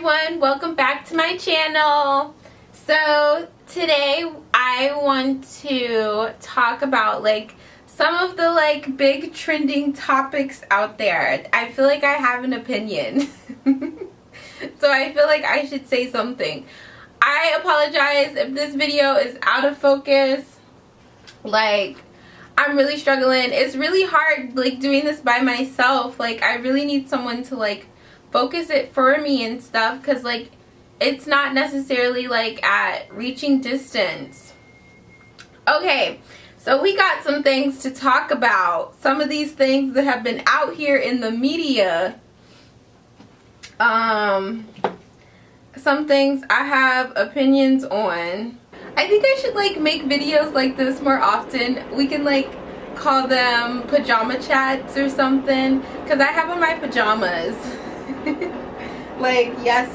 everyone, welcome back to my channel. So today I want to talk about some of the big trending topics out there. I feel like I have an opinion. So I feel like I should say something. I apologize if this video is out of focus. I'm really struggling. It's really hard doing this by myself. I really need someone to focus it for me and stuff, because it's not necessarily at reaching distance. Okay, so we got some things to talk about. Some of these things that have been out here in the media. Some things I have opinions on. I think I should make videos like this more often. We can call them pajama chats or something, because I have on my pajamas. Yes,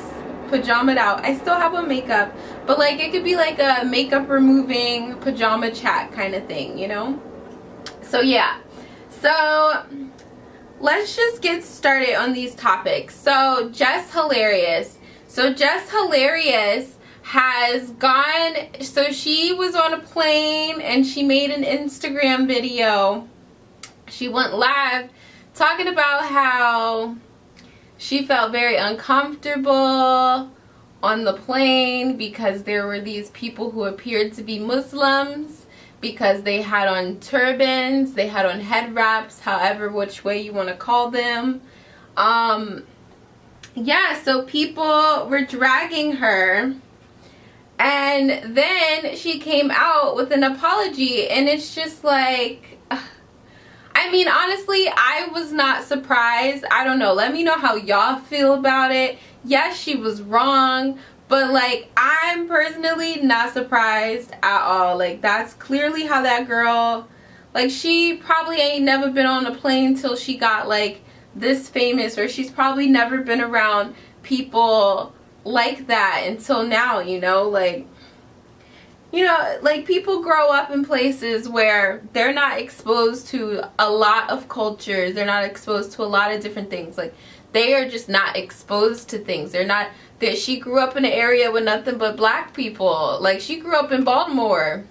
pajamaed out. I still have on makeup, but it could be a makeup removing pajama chat kind of thing, you know? So yeah, so let's just get started on these topics. So Jess Hillarious. So Jess Hillarious has gone, so she was on a plane and she made an Instagram video. She went live talking about how she felt very uncomfortable on the plane because there were these people who appeared to be Muslims, because they had on turbans, they had on head wraps, however which way you want to call them. Yeah, so people were dragging her. And then she came out with an apology, and it's just I mean, honestly, I was not surprised. I don't know. Let me know how y'all feel about it. Yes, she was wrong, but I'm personally not surprised at all. That's clearly how that girl, she probably ain't never been on a plane till she got this famous, or she's probably never been around people like that until now, you know? People grow up in places where they're not exposed to a lot of cultures. They're not exposed to a lot of different things. They are just not exposed to things. They're not, that she grew up in an area with nothing but black people. She grew up in Baltimore.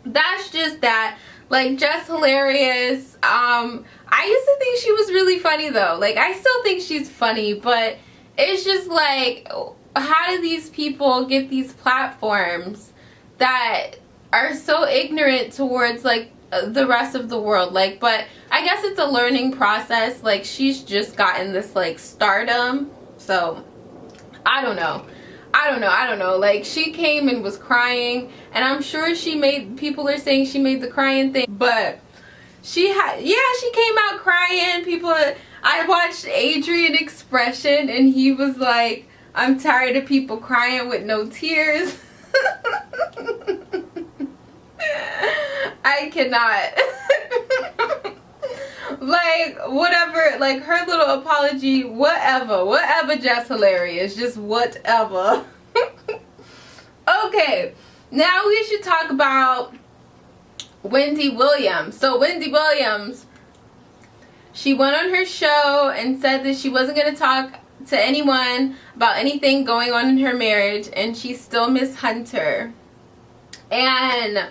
That's just that. Jess Hillarious, I used to think she was really funny though. I still think she's funny, but it's just how do these people get these platforms that are so ignorant towards the rest of the world? But I guess it's a learning process. She's just gotten this stardom, so I don't know. She came and was crying, and I'm sure people are saying she made the crying thing, but she came out crying. I watched Adrian Expression, and he was like, I'm tired of people crying with no tears. I cannot. Whatever, her little apology, whatever, Jess Hillarious, just whatever. Okay, now we should talk about Wendy Williams. So Wendy Williams, she went on her show and said that she wasn't going to talk to anyone about anything going on in her marriage, and she still Miss Hunter. And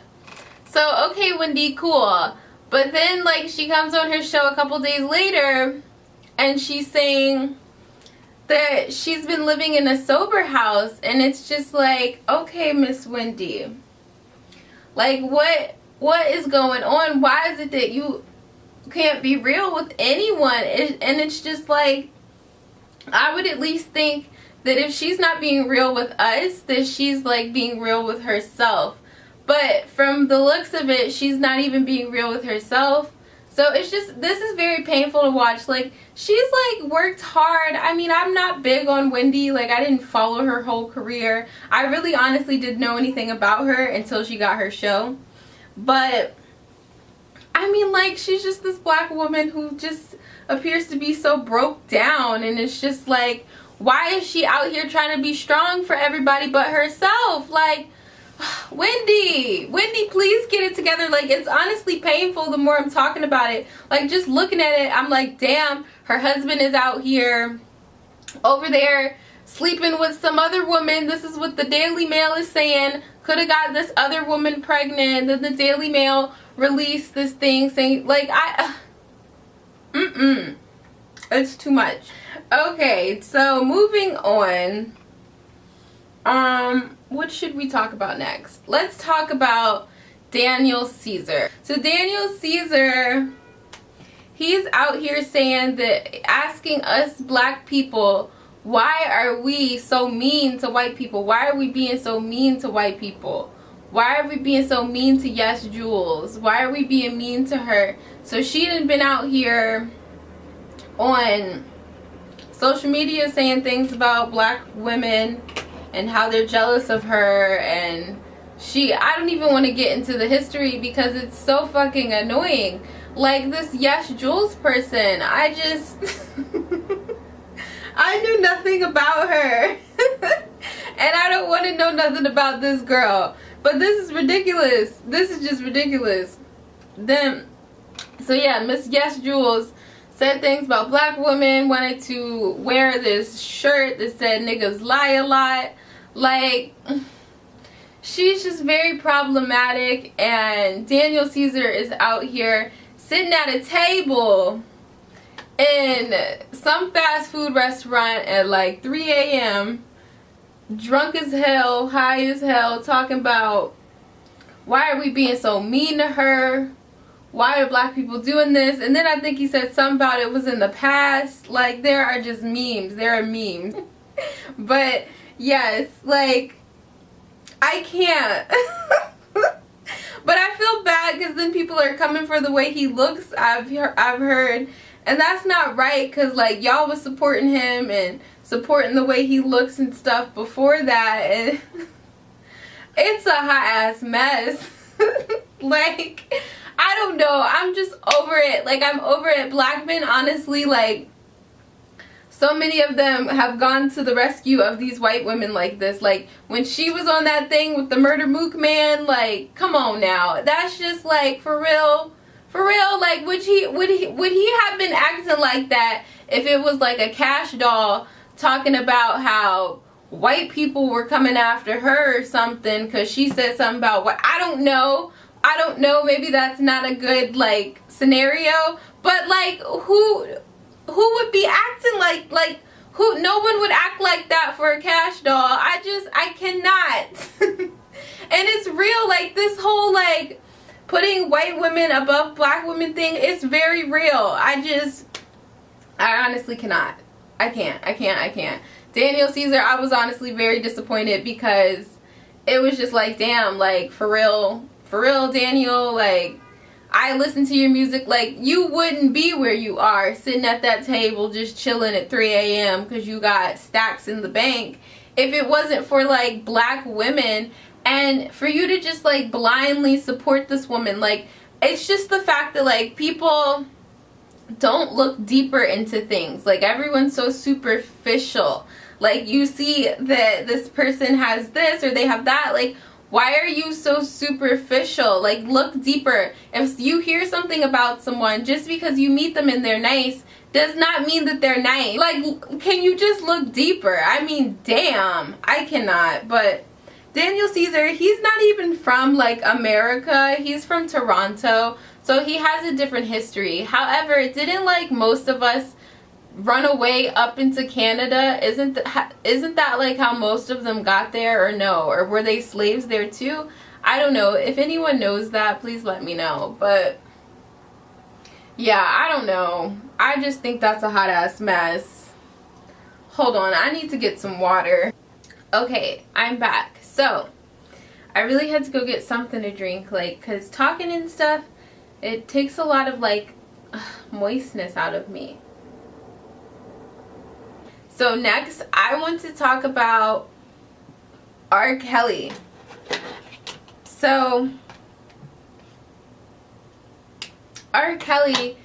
so, okay, Wendy, cool. But then she comes on her show a couple days later and she's saying that she's been living in a sober house, and it's just okay, Miss Wendy, what is going on? Why is it that you can't be real with anyone? And it's just I would at least think that if she's not being real with us, that she's being real with herself. But from the looks of it, she's not even being real with herself. So it's just, this is very painful to watch. She's worked hard. I mean, I'm not big on Wendy. I didn't follow her whole career. I really honestly didn't know anything about her until she got her show. But I mean, she's just this black woman who just appears to be so broke down, and it's just why is she out here trying to be strong for everybody but herself? Wendy, please get it together. It's honestly painful the more I'm talking about it. Just looking at it, I'm damn, her husband is out here over there sleeping with some other woman. This is what the Daily Mail is saying. Could have got this other woman pregnant. Then the Daily Mail released this thing saying, like, it's too much. Okay, so moving on. What should we talk about next? Let's talk about Daniel Caesar. So Daniel Caesar, he's out here saying that, asking us black people, why are we so mean to white people? Why are we being so mean to white people? Why are we being so mean to Yes Jules? Why are we being mean to her? So she done been out here on social media saying things about black women and how they're jealous of her, and I don't even want to get into the history because it's so fucking annoying. Like this Yes Jules person, I just I knew nothing about her and I don't want to know nothing about this girl, but this is ridiculous. This is just ridiculous. Then so yeah, Miss Yes Jules said things about black women, wanted to wear this shirt that said niggas lie a lot. Like, she's just very problematic, and Daniel Caesar is out here sitting at a table in some fast food restaurant at like 3 a.m. drunk as hell, high as hell, talking about why are we being so mean to her? Why are black people doing this? And then I think he said something about it was in the past. Like, there are just memes. There are memes. But yes, like, I can't. But I feel bad because then people are coming for the way he looks, I've heard. And that's not right, because like y'all was supporting him and supporting the way he looks and stuff before that. And it's a hot ass mess. Like, I don't know. I'm just over it. Like, I'm over it. Black men, honestly, like, so many of them have gone to the rescue of these white women like this. Like, when she was on that thing with the murder mook man, like, come on now. That's just, like, for real. For real, like, would he have been acting like that if it was, like, a Cash Doll talking about how white people were coming after her or something because she said something about what? I don't know. Maybe that's not a good, like, scenario. But, like, who would be acting like who? No one would act like that for a Cash Doll. I cannot. And it's real, like, this whole, like, putting white women above black women thing is very real. I honestly cannot. I can't. Daniel Caesar, I was honestly very disappointed because it was just like, damn, like, for real, Daniel, like, I listen to your music. Like, you wouldn't be where you are sitting at that table just chilling at 3 a.m. because you got stacks in the bank if it wasn't for, like, black women. And for you to just, like, blindly support this woman, like, it's just the fact that, like, people don't look deeper into things. Like, everyone's so superficial. Like, you see that this person has this or they have that. Like, why are you so superficial? Like, look deeper. If you hear something about someone, just because you meet them and they're nice does not mean that they're nice. Like, can you just look deeper? I mean, damn. I cannot. But Daniel Caesar, he's not even from, like, America. He's from Toronto. So he has a different history. However, didn't, like, most of us run away up into Canada? Isn't that like how most of them got there, or no? Or were they slaves there too? I don't know. If anyone knows that, please let me know. But yeah, I don't know. I just think that's a hot ass mess. Hold on, I need to get some water. Okay, I'm back. So I really had to go get something to drink, like, because talking and stuff, it takes a lot of, like, moistness out of me. So next, I want to talk about R.kelly. So R.kelly,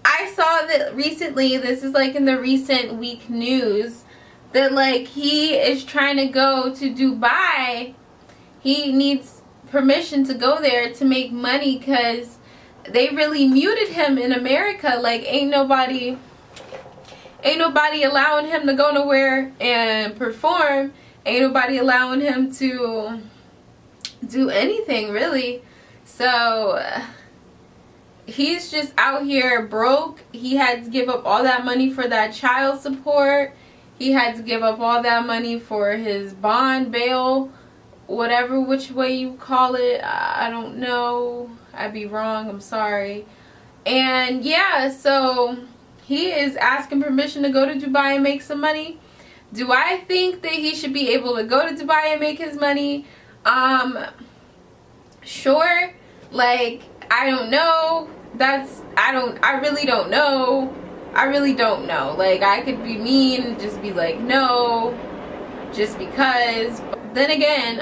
I saw that recently, this is like in the recent week news, that like he is trying to go to Dubai. He needs permission to go there to make money because they really muted him in America. Like, ain't nobody Ain't nobody allowing him to go nowhere and perform. Ain't nobody allowing him to do anything, really. So he's just out here broke. He had to give up all that money for that child support. He had to give up all that money for his bond, bail, whatever, which way you call it. I don't know. I'd be wrong. I'm sorry. And yeah, so he is asking permission to go to Dubai and make some money. Do I think that he should be able to go to Dubai and make his money? Sure. Like, I don't know. I really don't know. I really don't know. Like, I could be mean and just be like, no, just because. But then again,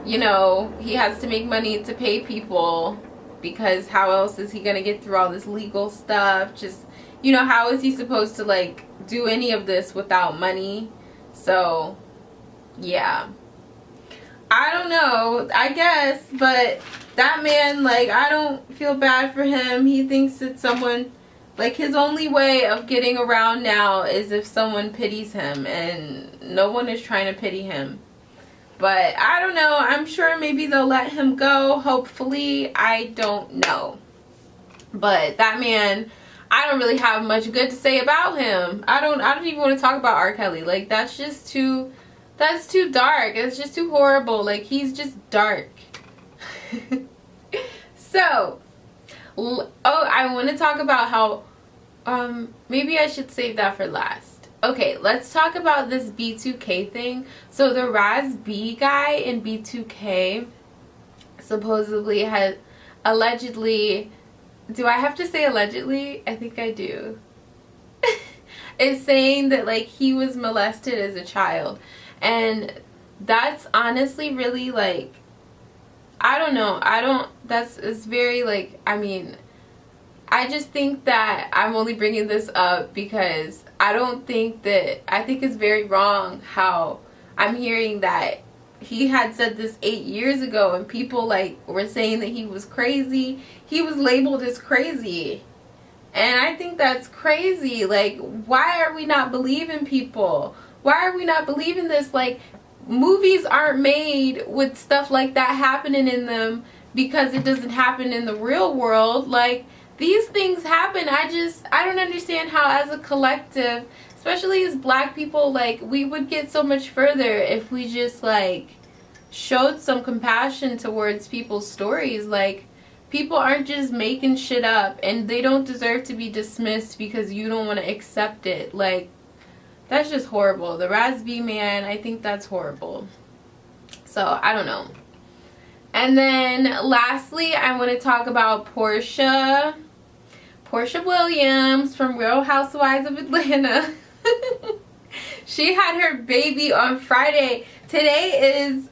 you know, he has to make money to pay people, because how else is he gonna get through all this legal stuff? Just, you know, how is he supposed to like do any of this without money? So yeah, I don't know, I guess. But that man, like, I don't feel bad for him. He thinks that someone, like, his only way of getting around now is if someone pities him, and no one is trying to pity him. But I don't know. I'm sure maybe they'll let him go, hopefully. I don't know. But that man, I don't really have much good to say about him. I don't even want to talk about R. Kelly. Like, that's too dark. It's just too horrible. Like, he's just dark. So, I want to talk about how, maybe I should save that for last. Okay, let's talk about this B2K thing. So the Raz B guy in B2K supposedly has allegedly, do I have to say allegedly? I think I do. Is saying that, like, he was molested as a child. And that's honestly really, like, I don't know. It's very, like, I mean, I just think that I'm only bringing this up because I think it's very wrong how I'm hearing that he had said this 8 years ago, and people, like, were saying that he was crazy. He was labeled as crazy. And I think that's crazy. Like, why are we not believing people? Why are we not believing this? Like, movies aren't made with stuff like that happening in them because it doesn't happen in the real world. Like, these things happen. I don't understand how, as a collective, especially as black people, like, we would get so much further if we just, like, showed some compassion towards people's stories. Like, people aren't just making shit up, and they don't deserve to be dismissed because you don't want to accept it. Like, that's just horrible. The Raz B man, I think that's horrible. So, I don't know. And then, lastly, I want to talk about Porsha Williams from Real Housewives of Atlanta. She had her baby on Friday. Today is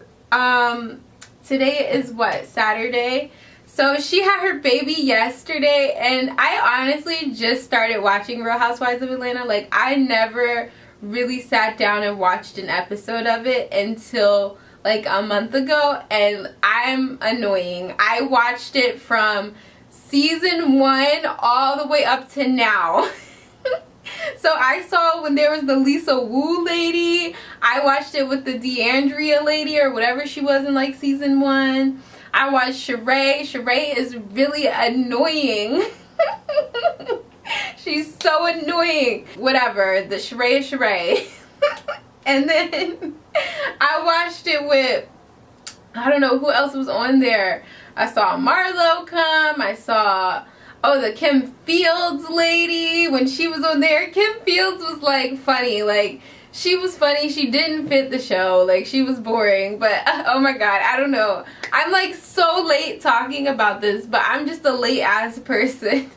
what, Saturday? So she had her baby yesterday, and I honestly just started watching Real Housewives of Atlanta. Like, I never really sat down and watched an episode of it until like a month ago, and I'm annoying. I watched it from season 1 all the way up to now. So I saw when there was the Lisa Wu lady. I watched it with the DeAndrea lady, or whatever she was in, like, season 1. I watched Sheree. Sheree is really annoying. She's so annoying. Whatever, the Sheree is Sheree. And then I watched it with, I don't know who else was on there. I saw Marlo come. I saw, the Kim Fields lady. When she was on there, Kim Fields was, like, funny. Like, she was funny. She didn't fit the show. Like, she was boring. But, oh my god, I don't know. I'm, like, so late talking about this, but I'm just a late-ass person.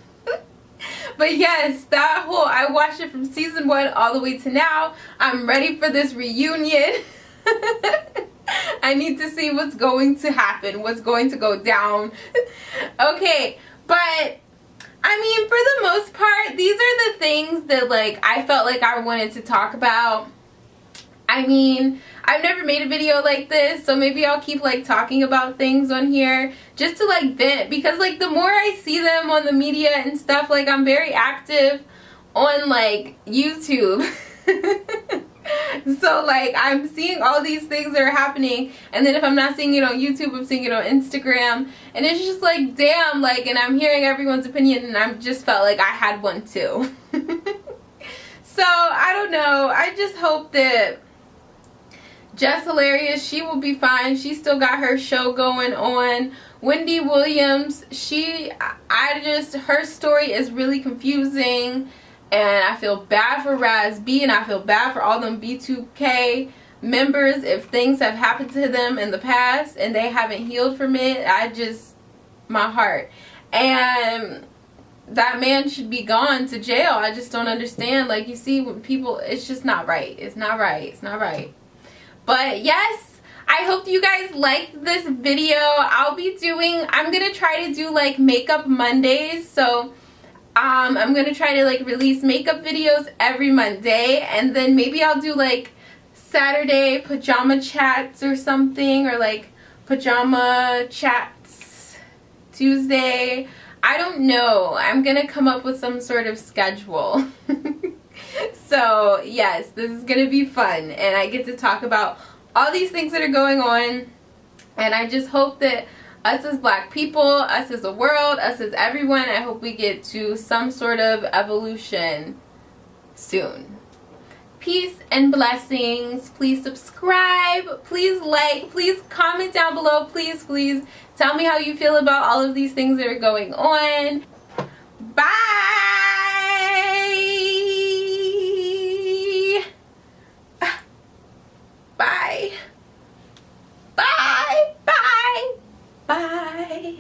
But yes, I watched it from season 1 all the way to now. I'm ready for this reunion. I need to see what's going to happen, what's going to go down. Okay, but I mean, for the most part, these are the things that, like, I felt like I wanted to talk about. I mean, I've never made a video like this, so maybe I'll keep, like, talking about things on here just to, like, vent, because, like, the more I see them on the media and stuff, like, I'm very active on like YouTube. So like I'm seeing all these things that are happening, and then if I'm not seeing it on YouTube, I'm seeing it on Instagram, and it's just like, damn, like, and I'm hearing everyone's opinion, and I just felt like I had one too. So I don't know, I just hope that Jess Hillarious, she will be fine. She still got her show going on. Wendy Williams, her story is really confusing, and I feel bad for Raz B, and I feel bad for all them B2K members if things have happened to them in the past and they haven't healed from it. My heart. And that man should be gone to jail. I just don't understand. Like, you see, when people, it's just not right. It's not right. It's not right. But yes, I hope you guys liked this video. I'm gonna try to do like makeup Mondays. So I'm gonna try to like release makeup videos every Monday, and then maybe I'll do like Saturday pajama chats or something, or like pajama chats Tuesday. I don't know. I'm gonna come up with some sort of schedule. So yes, this is gonna be fun, and I get to talk about all these things that are going on, and I just hope that us as black people, us as a world, us as everyone, I hope we get to some sort of evolution soon. Peace and blessings. Please subscribe, please like, please comment down below, please tell me how you feel about all of these things that are going on. Bye. Bye. Bye. Bye. Bye.